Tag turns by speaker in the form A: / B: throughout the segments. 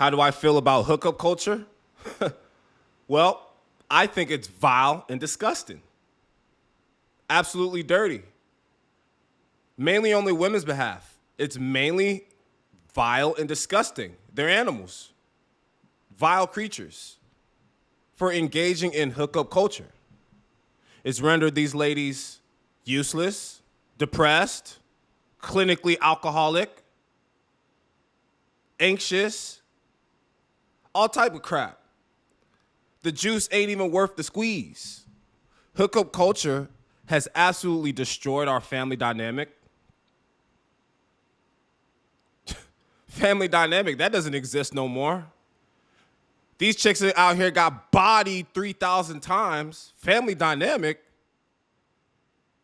A: How do I feel about hookup culture? Well, I think it's vile and disgusting. Absolutely dirty. Mainly on the women's behalf. It's mainly vile and disgusting. They're animals, vile creatures for engaging in hookup culture. It's rendered these ladies useless, depressed, clinically alcoholic, anxious, all type of crap. The juice ain't even worth the squeeze. Hookup culture has absolutely destroyed our family dynamic. Family dynamic, that doesn't exist no more. These chicks out here got bodied 3,000 times. Family dynamic.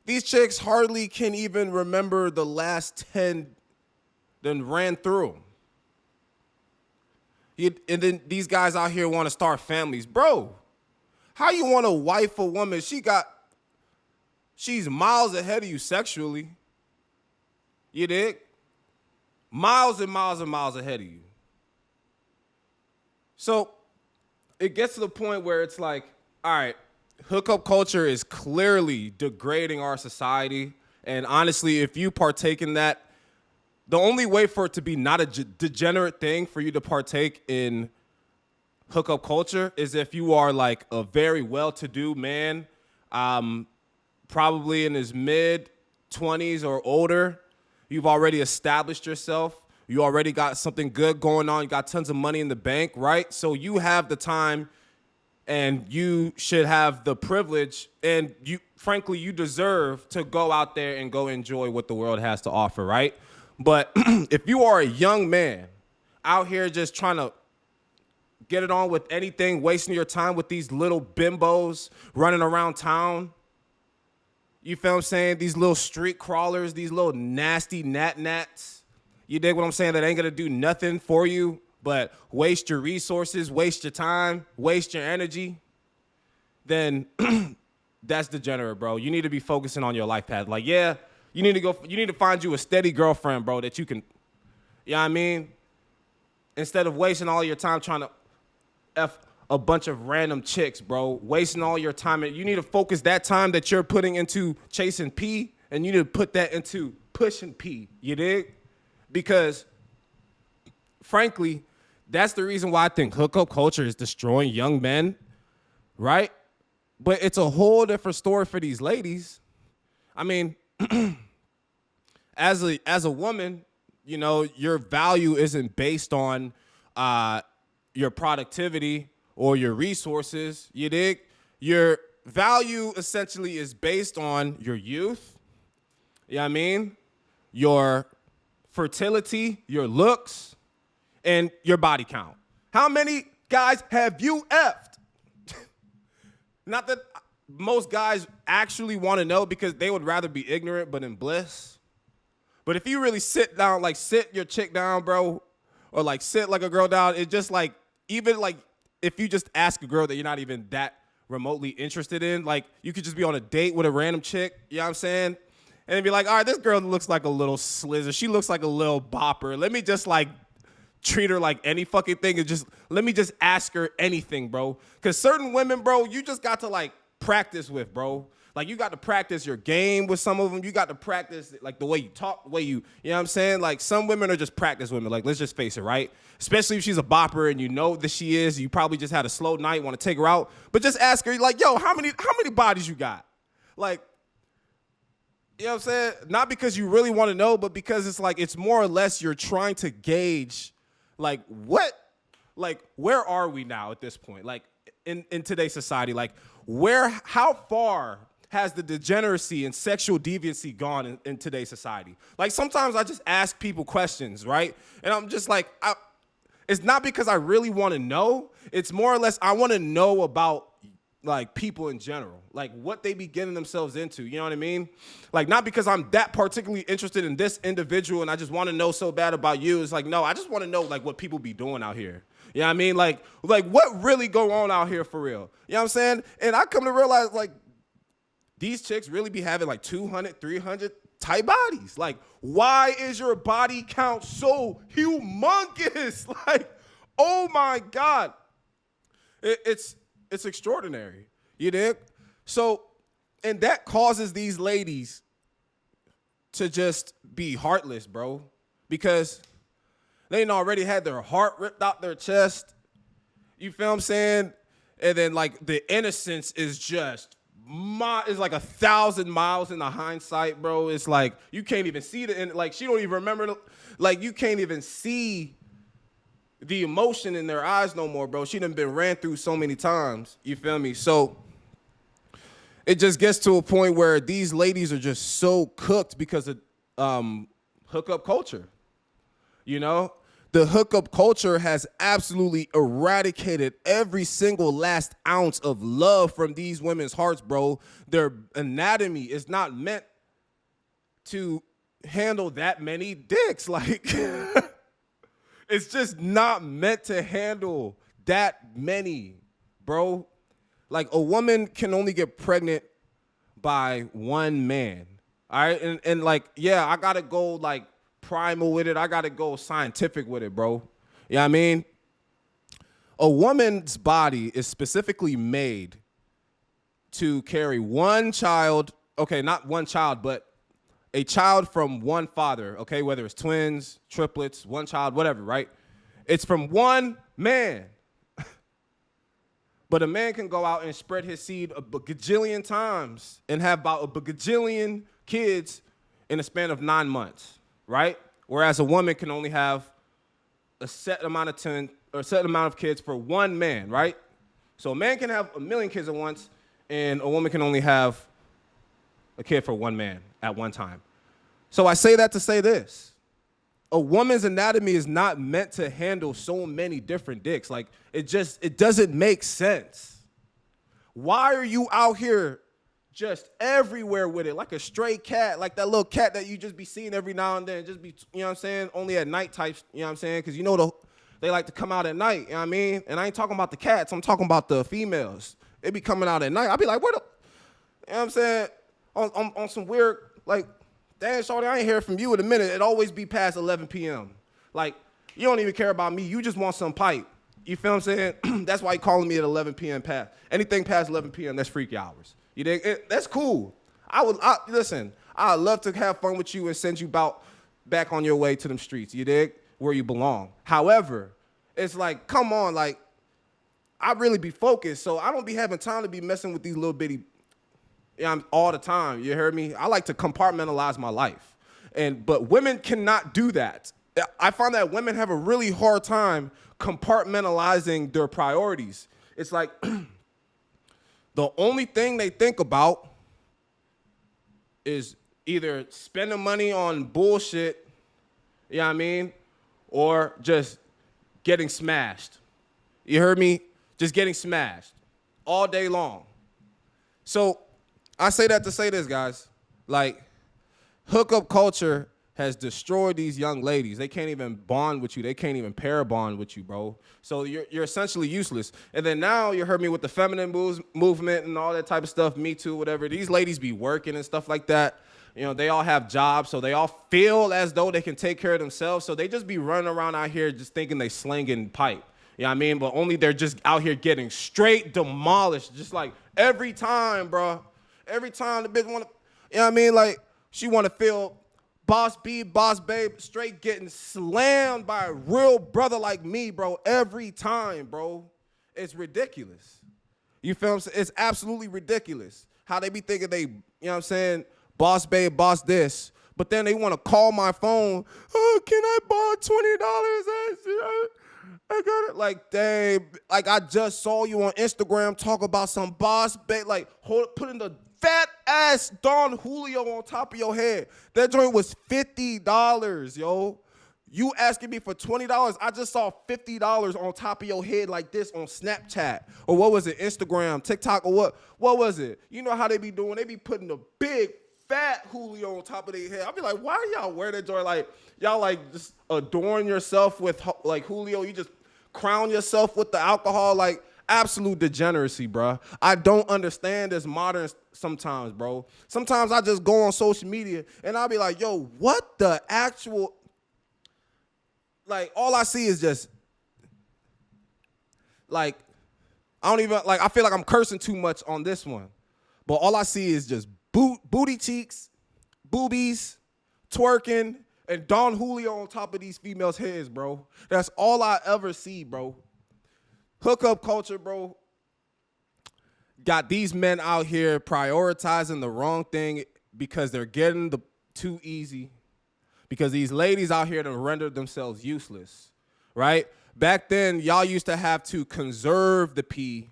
A: These chicks hardly can even remember the last 10 that ran through them. And then these guys out here want to start families. Bro, how you want to wife a woman? She's miles ahead of you sexually. You dig? Miles and miles and miles ahead of you. So it gets to the point where it's like, all right, hookup culture is clearly degrading our society. And honestly, if you partake in that, the only way for it to be not a degenerate thing for you to partake in hookup culture is if you are like a very well-to-do man, probably in his mid-20s or older. You've already established yourself. You already got something good going on. You got tons of money in the bank, right? So you have the time and you should have the privilege and frankly, you deserve to go out there and go enjoy what the world has to offer, right? But if you are a young man out here just trying to get it on with anything, wasting your time with these little bimbos running around town, you feel what I'm saying? These little street crawlers, these little nasty gnats. You dig what I'm saying? That ain't gonna do nothing for you but waste your resources, waste your time, waste your energy. Then that's degenerate, bro. You need to be focusing on your life path. Like, yeah, you need to find you a steady girlfriend, bro, that you can, you know what I mean? Instead of wasting all your time trying to F a bunch of random chicks, bro, wasting all your time. You need to focus that time that you're putting into chasing P, and you need to put that into pushing P, you dig? Because, frankly, that's the reason why I think hookup culture is destroying young men, right? But it's a whole different story for these ladies. I mean, as a woman, you know, your value isn't based on your productivity or your resources, you dig? Your value essentially is based on your youth, you know what I mean? Your fertility, your looks, and your body count. How many guys have you effed? Not that most guys actually want to know because they would rather be ignorant but in bliss. But if you really sit down, like sit your chick down, bro, or like sit like a girl down, it's just like, even like if you just ask a girl that you're not even that remotely interested in, like you could just be on a date with a random chick, you know what I'm saying? And then be like, all right, this girl looks like a little slizzer. She looks like a little bopper. Let me just like treat her like any fucking thing and just, let me just ask her anything, bro. Because certain women, bro, you just got to like practice with, bro. Like you got to practice your game with some of them. You got to practice like the way you talk, the way you know what I'm saying? Like some women are just practice women. Like let's just face it, right? Especially if she's a bopper and you know that she is. You probably just had a slow night, want to take her out. But just ask her, like, yo, how many bodies you got? like, you know what I'm saying? Not because you really want to know, but because it's like, it's more or less you're trying to gauge, like, where are we now at this point? Like, in today's society, like, how far has the degeneracy and sexual deviancy gone in today's society? Like, sometimes I just ask people questions, right? And I'm just like, it's not because I really want to know. It's more or less I want to know about, like, people in general, like what they be getting themselves into, you know what I mean? Like, not because I'm that particularly interested in this individual and I just want to know so bad about you. It's like, no, I just want to know, like, what people be doing out here. You know what I mean? Like what really go on out here for real? You know what I'm saying? And I come to realize, like, these chicks really be having like 200, 300 type bodies. Like, why is your body count so humongous? Like, Oh my God. It's extraordinary. You dig? So, and that causes these ladies to just be heartless, bro, because they done already had their heart ripped out their chest. You feel what I'm saying? And then like the innocence is just is like 1,000 miles in the hindsight, bro. It's like you can't even see like she don't even remember. Like you can't even see the emotion in their eyes no more, bro. She done been ran through so many times. You feel me? So it just gets to a point where these ladies are just so cooked because of hookup culture. You know, the hookup culture has absolutely eradicated every single last ounce of love from these women's hearts, bro. Their anatomy is not meant to handle that many dicks. Like, it's just not meant to handle that many, bro. Like, a woman can only get pregnant by one man, all right? And like, yeah, I got to go, like, primal with it. I got to go scientific with it, bro. You know what I mean? A woman's body is specifically made to carry one child, okay, not one child, but a child from one father, okay, whether it's twins, triplets, one child, whatever, right? It's from one man. But a man can go out and spread his seed a bagajillion times and have about a bagajillion kids in a span of 9 months, right? Whereas a woman can only have a set amount of kids for one man, right? So a man can have 1 million kids at once, and a woman can only have a kid for one man at one time. So I say that to say this. A woman's anatomy is not meant to handle so many different dicks. Like, it doesn't make sense. Why are you out here just everywhere with it, like a stray cat, like that little cat that you just be seeing every now and then, just be, you know what I'm saying, only at night types, you know what I'm saying, because you know they like to come out at night, you know what I mean? And I ain't talking about the cats, I'm talking about the females. They be coming out at night. I be like, where the, you know what I'm saying, on some weird, like, damn, shorty, I ain't hear from you in a minute. It always be past 11 p.m. Like, you don't even care about me. You just want some pipe. You feel what I'm saying? That's why you calling me at 11 p.m. past. Anything past 11 p.m., that's freaky hours. You dig? That's cool. Listen, I'd love to have fun with you and send you back on your way to them streets. You dig? Where you belong. However, it's like, come on, like, I really be focused, so I don't be having time to be messing with these little bitty, all the time, you heard me? I like to compartmentalize my life. But women cannot do that. I find that women have a really hard time compartmentalizing their priorities. It's like the only thing they think about is either spending money on bullshit, you know what I mean? Or just getting smashed. You heard me? Just getting smashed all day long. So I say that to say this, guys. Like, hookup culture has destroyed these young ladies. They can't even bond with you. They can't even pair bond with you, bro. So you're essentially useless. And then now you heard me with the feminine movement and all that type of stuff, Me Too, whatever. These ladies be working and stuff like that. You know, they all have jobs, so they all feel as though they can take care of themselves. So they just be running around out here just thinking they slinging pipe. You know what I mean? But only they're just out here getting straight demolished, just like every time, bro. Every time the bitch want to, you know what I mean? Like, she want to feel boss babe, straight getting slammed by a real brother like me, bro. Every time, bro. It's ridiculous. You feel what I'm saying? It's absolutely ridiculous how they be thinking they, you know what I'm saying, boss babe, boss this. But then they want to call my phone. Oh, can I borrow $20? I got it. Like, dang, like I just saw you on Instagram talk about some boss babe, like putting the fat ass Don Julio on top of your head. That joint was $50, yo. You asking me for $20? I just saw $50 on top of your head like this on Snapchat. Or what was it? Instagram, TikTok, or what? What was it? You know how they be doing? They be putting the big fat Julio on top of their head. I be like, why y'all wear that joint? Like, y'all like just adorn yourself with like Julio. You just crown yourself with the alcohol. Like, absolute degeneracy, bro. I don't understand this modern sometimes, bro. Sometimes I just go on social media and I'll be like, yo, what the actual, like, all I see is just like, I don't even, like, I feel like I'm cursing too much on this one. But all I see is just booty cheeks, boobies, twerking, and Don Julio on top of these females' heads, bro. That's all I ever see, bro. Hookup culture, bro. Got these men out here prioritizing the wrong thing because they're getting the too easy. Because these ladies out here to render themselves useless, right? Back then, y'all used to have to conserve the pee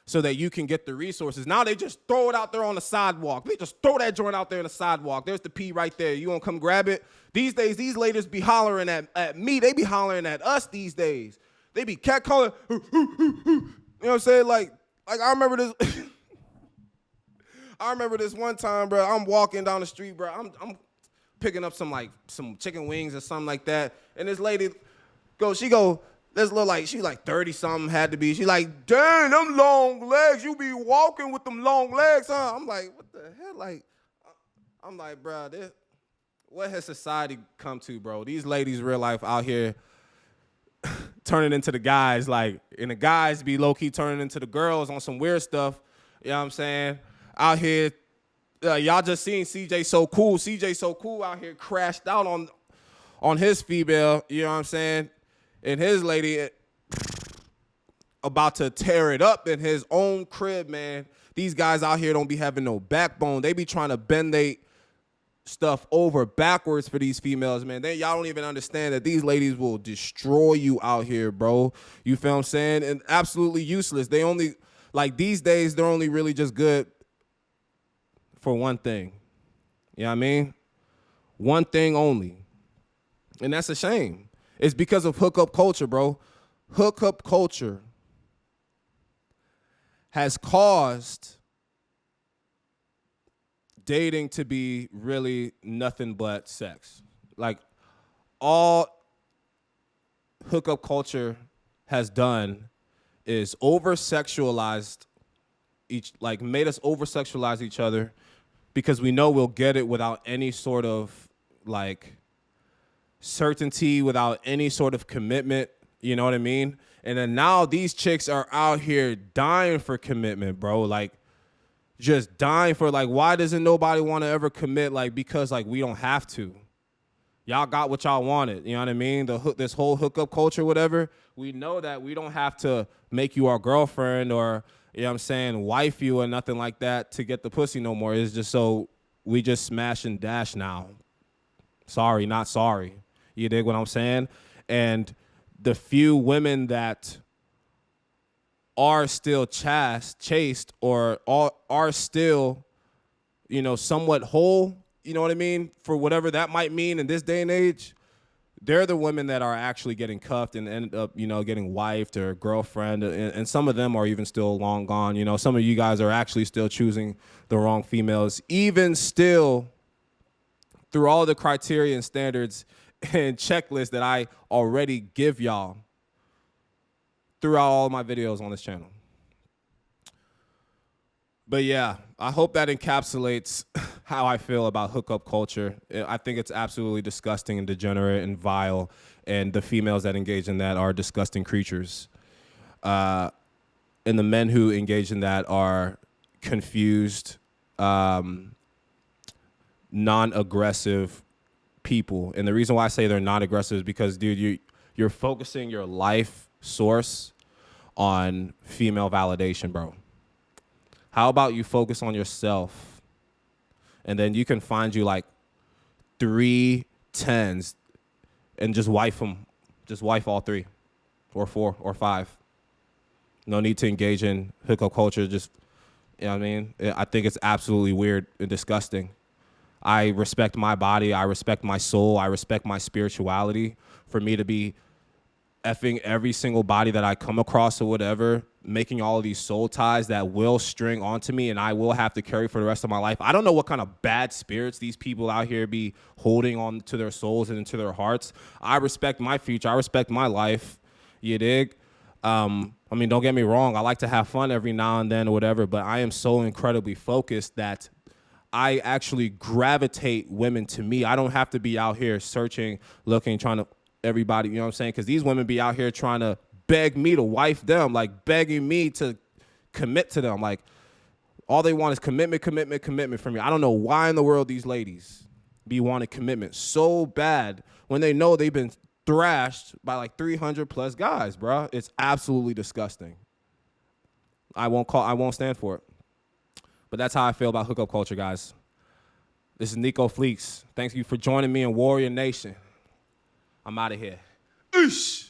A: so that you can get the resources. Now they just throw it out there on the sidewalk. They just throw that joint out there on the sidewalk. There's the pee right there. You want to come grab it? These days, these ladies be hollering at me. They be hollering at us these days. They be catcalling. You know what I'm saying? Like I remember this. I remember this one time, bro. I'm walking down the street, bro. I'm picking up some chicken wings or something like that. And this lady this little like, she like 30 something had to be. She like, dang, them long legs. You be walking with them long legs, huh? I'm like, what the hell? Like, I'm like, bro, what has society come to, bro? These ladies real life out here turning into the guys, like, and the guys be low-key turning into the girls on some weird stuff. You know what I'm saying? Out here, y'all just seen CJ So Cool. CJ So Cool out here crashed out on his female, you know what I'm saying? And his lady about to tear it up in his own crib, man. These guys out here don't be having no backbone. They be trying to bend they stuff over backwards for these females, man. Y'all don't even understand that these ladies will destroy you out here, bro. You feel what I'm saying? And absolutely useless. They only, like, these days, they're only really just good for one thing. You know what I mean? One thing only. And that's a shame. It's because of hookup culture, bro. Hookup culture has caused dating to be really nothing but sex. Like, all hookup culture has done is over-sexualized made us over-sexualize each other because we know we'll get it without any sort of, like, certainty, without any sort of commitment, you know what I mean? And then now these chicks are out here dying for commitment, bro. Like, just dying for, like, why doesn't nobody want to ever commit? Like, because, like, we don't have to. Y'all got what y'all wanted, you know what I mean? This whole hookup culture, whatever, we know that we don't have to make you our girlfriend or, you know what I'm saying, wife you or nothing like that to get the pussy no more. It's just so we just smash and dash now. Sorry, not sorry. You dig what I'm saying? And the few women that are still chaste or are still, you know, somewhat whole, you know what I mean, for whatever that might mean in this day and age, they're the women that are actually getting cuffed and end up, you know, getting wifed or girlfriend. And some of them are even still long gone. You know, some of you guys are actually still choosing the wrong females, even still through all the criteria and standards and checklists that I already give y'all throughout all my videos on this channel. But yeah, I hope that encapsulates how I feel about hookup culture. I think it's absolutely disgusting and degenerate and vile, and the females that engage in that are disgusting creatures. And the men who engage in that are confused, non-aggressive people. And the reason why I say they're non-aggressive is because, dude, you're focusing your life source on female validation, bro. How about you focus on yourself, and then you can find you like 3 10s and just wife them. Just wife all 3 or 4 or 5. No need to engage in hookup culture. Just, you know what I mean? I think it's absolutely weird and disgusting. I respect my body. I respect my soul. I respect my spirituality. For me to be effing every single body that I come across or whatever, making all of these soul ties that will string onto me and I will have to carry for the rest of my life. I don't know what kind of bad spirits these people out here be holding on to their souls and into their hearts. I respect my future. I respect my life. You dig? I mean, don't get me wrong. I like to have fun every now and then or whatever, but I am so incredibly focused that I actually gravitate women to me. I don't have to be out here searching, looking, trying to everybody, you know what I'm saying? Because these women be out here trying to beg me to wife them, like begging me to commit to them. Like all they want is commitment from me. I don't know why in the world these ladies be wanting commitment so bad when they know they've been thrashed by like 300 plus guys, bro. It's absolutely disgusting. I won't stand for it. But that's how I feel about hookup culture, guys. This is Nico Fleeks. Thank you for joining me in Warrior Nation. I'm out of here. Oosh.